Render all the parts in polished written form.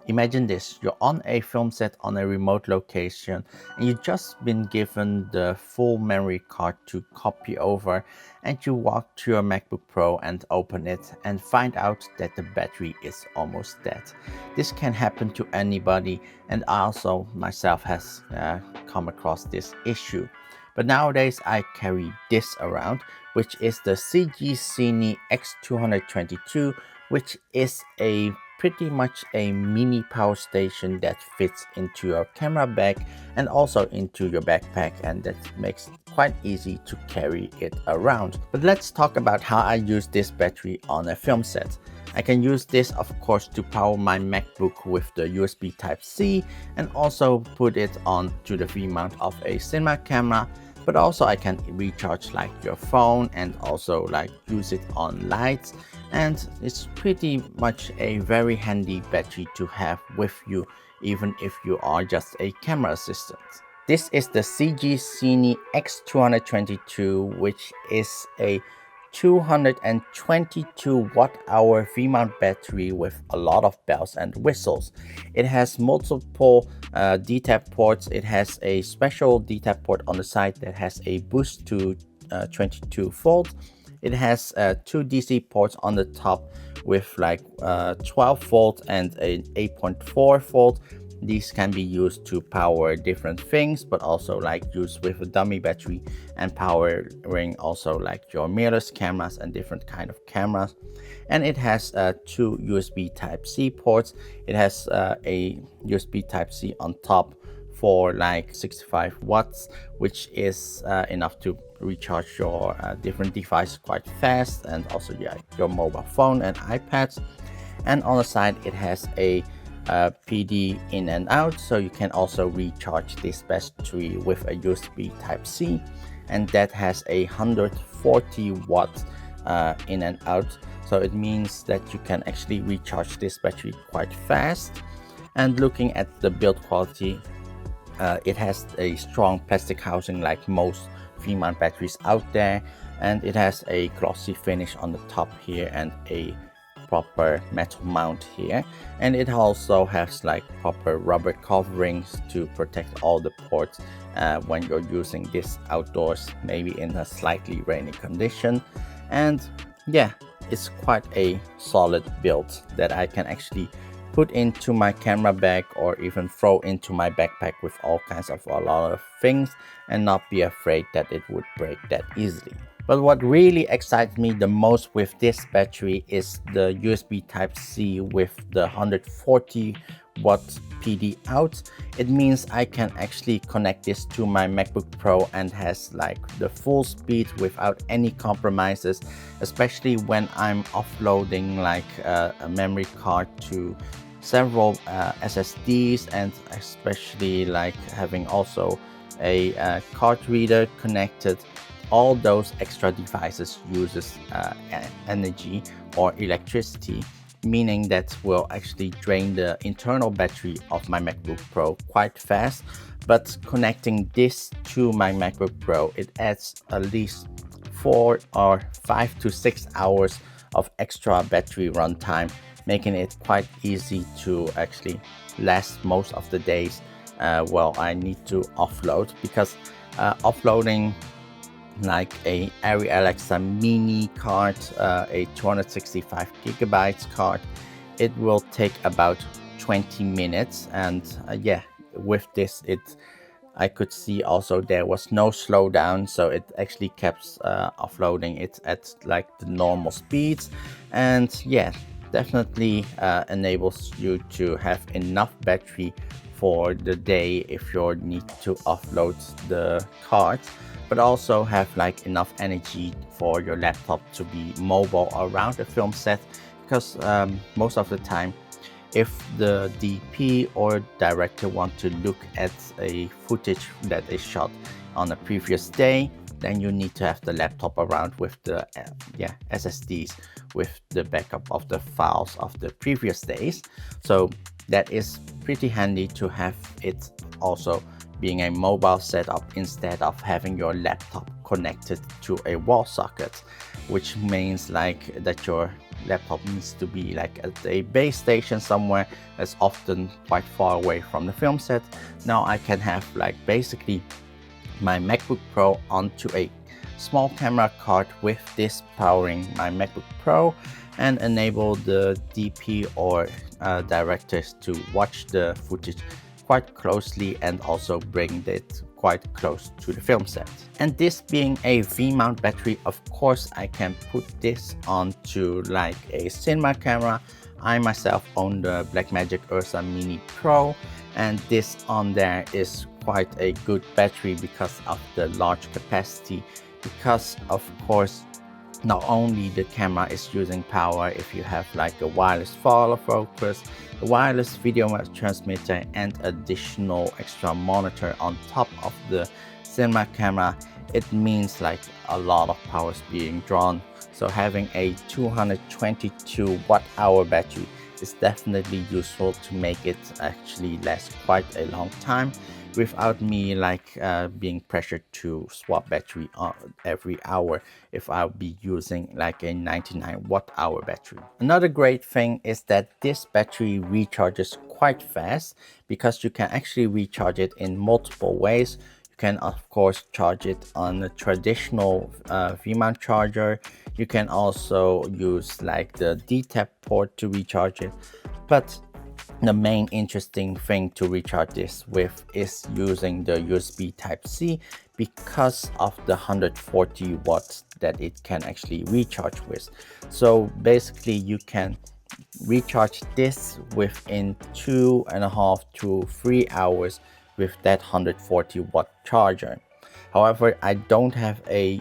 Imagine this, you're on a film set on a remote location and you've just been given the full memory card to copy over, and you walk to your MacBook Pro and open it and find out that the battery is almost dead. This can happen to anybody, and I also myself has come across this issue. But nowadays I carry this around, which is the ZGCine X222, which is pretty much a mini power station that fits into your camera bag and also into your backpack, and that makes it quite easy to carry it around. But let's talk about how I use this battery on a film set. I can use this, of course, to power my MacBook with the USB Type-C and also put it on to the V-mount of a cinema camera. But also I can recharge like your phone and also like use it on lights, and it's pretty much a very handy battery to have with you even if you are just a camera assistant. This is the ZGCine X222, which is a 222 watt-hour V-mount battery with a lot of bells and whistles. It has multiple DTAP ports. It has a special DTAP port on the side that has a boost to 22 volts. It has two DC ports on the top with like 12 volts and an 8.4 volt. These can be used to power different things, but also like used with a dummy battery and powering also like your mirrorless cameras and different kind of cameras. And it has two USB Type-C ports. It has a USB Type-C on top for like 65 watts, which is enough to recharge your different devices quite fast, and also your mobile phone and iPads. And on the side it has a PD in and out, so you can also recharge this battery with a USB Type-C, and that has a 140 watt in and out, so it means that you can actually recharge this battery quite fast. And looking at the build quality, it has a strong plastic housing like most V-mount batteries out there, and it has a glossy finish on the top here and a proper metal mount here, and it also has like proper rubber coverings to protect all the ports when you're using this outdoors, maybe in a slightly rainy condition. And yeah, it's quite a solid build that I can actually put into my camera bag or even throw into my backpack with all kinds of a lot of things and not be afraid that it would break that easily. But what really excites me the most with this battery is the USB Type-C with the 140 watt PD out. It means I can actually connect this to my MacBook Pro and has like the full speed without any compromises, especially when I'm offloading like a memory card to several SSDs, and especially like having also a card reader connected. All those extra devices uses energy or electricity, meaning that will actually drain the internal battery of my MacBook Pro quite fast. But connecting this to my MacBook Pro, it adds at least 4 or 5 to 6 hours of extra battery runtime, making it quite easy to actually last most of the days while I need to offload, because offloading like a Arri Alexa mini card, a 265 gigabytes card, it will take about 20 minutes. And yeah, with this I could see also there was no slowdown, so it actually kept offloading it at like the normal speeds. And yeah, definitely enables you to have enough battery for the day if you need to offload the cards, but also have like enough energy for your laptop to be mobile around the film set, because most of the time if the DP or director want to look at a footage that is shot on a previous day, then you need to have the laptop around with the SSDs with the backup of the files of the previous days. So that is pretty handy to have it also being a mobile setup instead of having your laptop connected to a wall socket, which means like that your laptop needs to be like at a base station somewhere that's often quite far away from the film set, now I can have like basically my MacBook Pro onto a small camera card with this powering my MacBook Pro and enable the DP or directors to watch the footage quite closely and also bring it quite close to the film set. And this being a V-mount battery, of course I can put this onto like a cinema camera. I myself own the Blackmagic Ursa Mini Pro, and this on there is quite a good battery because of the large capacity, because of course not only the camera is using power if you have like a wireless follow focus, a wireless video transmitter and additional extra monitor on top of the cinema camera, it means like a lot of power is being drawn. So having a 222 watt-hour battery is definitely useful to make it actually last quite a long time without me like being pressured to swap battery every hour if I'll be using like a 99 watt-hour battery. Another great thing is that this battery recharges quite fast because you can actually recharge it in multiple ways. You can of course charge it on a traditional V-mount charger. You can also use like the D-tap port to recharge it, but the main interesting thing to recharge this with is using the USB Type-C because of the 140 watts that it can actually recharge with. So basically you can recharge this within 2.5 to 3 hours with that 140 watt charger. However, I don't have a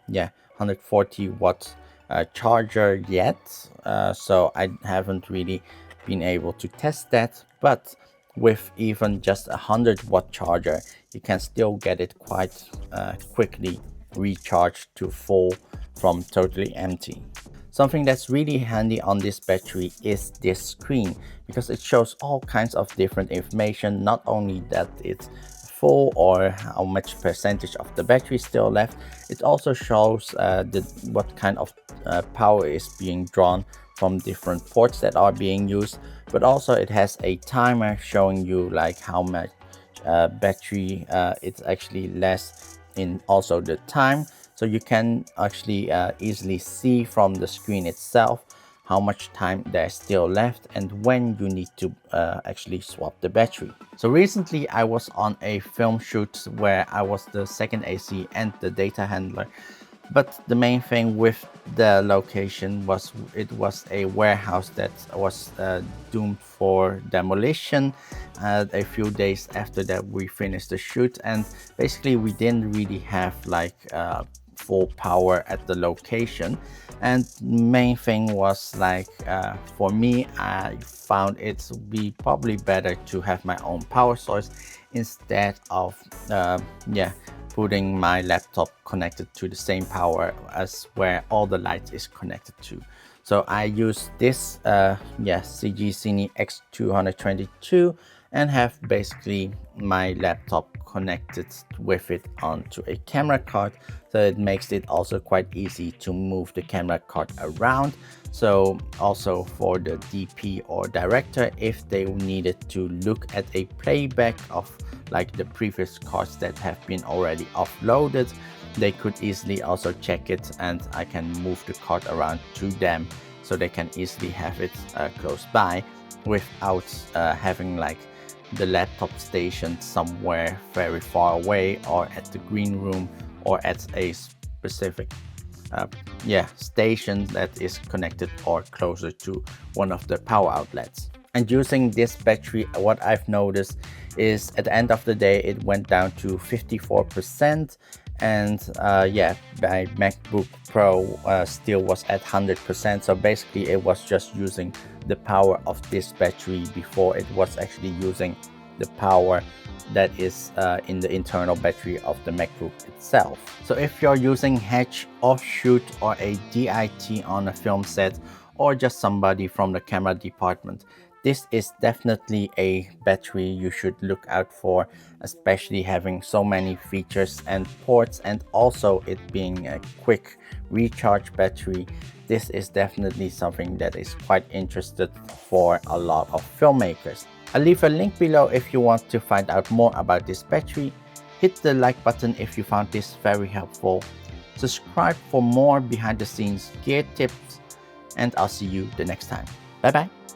140 watt charger yet, so I haven't really been able to test that, but with even just a 100 watt charger you can still get it quite quickly recharged to full from totally empty. Something that's really handy on this battery is this screen, because it shows all kinds of different information, not only that it's full or how much percentage of the battery is still left, it also shows what kind of power is being drawn from different ports that are being used, but also it has a timer showing you like how much battery it's actually lasts in also the time. So you can actually easily see from the screen itself how much time there's still left and when you need to actually swap the battery. So recently I was on a film shoot where I was the second AC and the data handler. But the main thing with the location was it was a warehouse that was doomed for demolition a few days after that we finished the shoot, and basically we didn't really have like full power at the location. And main thing was like for me, I found it to be probably better to have my own power source instead of putting my laptop connected to the same power as where all the lights is connected to. So I use this ZGCine X222 and have basically my laptop connected with it onto a camera card, so it makes it also quite easy to move the camera card around. So also for the DP or director, if they needed to look at a playback of like the previous cards that have been already offloaded, they could easily also check it, and I can move the card around to them so they can easily have it close by without having like the laptop station somewhere very far away or at the green room or at a specific station that is connected or closer to one of the power outlets. And using this battery, what I've noticed is at the end of the day it went down to 54%, and my MacBook Pro still was at 100%. So basically it was just using the power of this battery before it was actually using the power that is in the internal battery of the MacBook itself. So if you're using Hedge, Offshoot or a DIT on a film set, or just somebody from the camera department, This is definitely a battery you should look out for, especially having so many features and ports, and also it being a quick recharge battery. This is definitely something that is quite interesting for a lot of filmmakers. I'll leave a link below if you want to find out more about this battery. Hit the like button if you found this very helpful. Subscribe for more behind the scenes gear tips, and I'll see you the next time. Bye bye.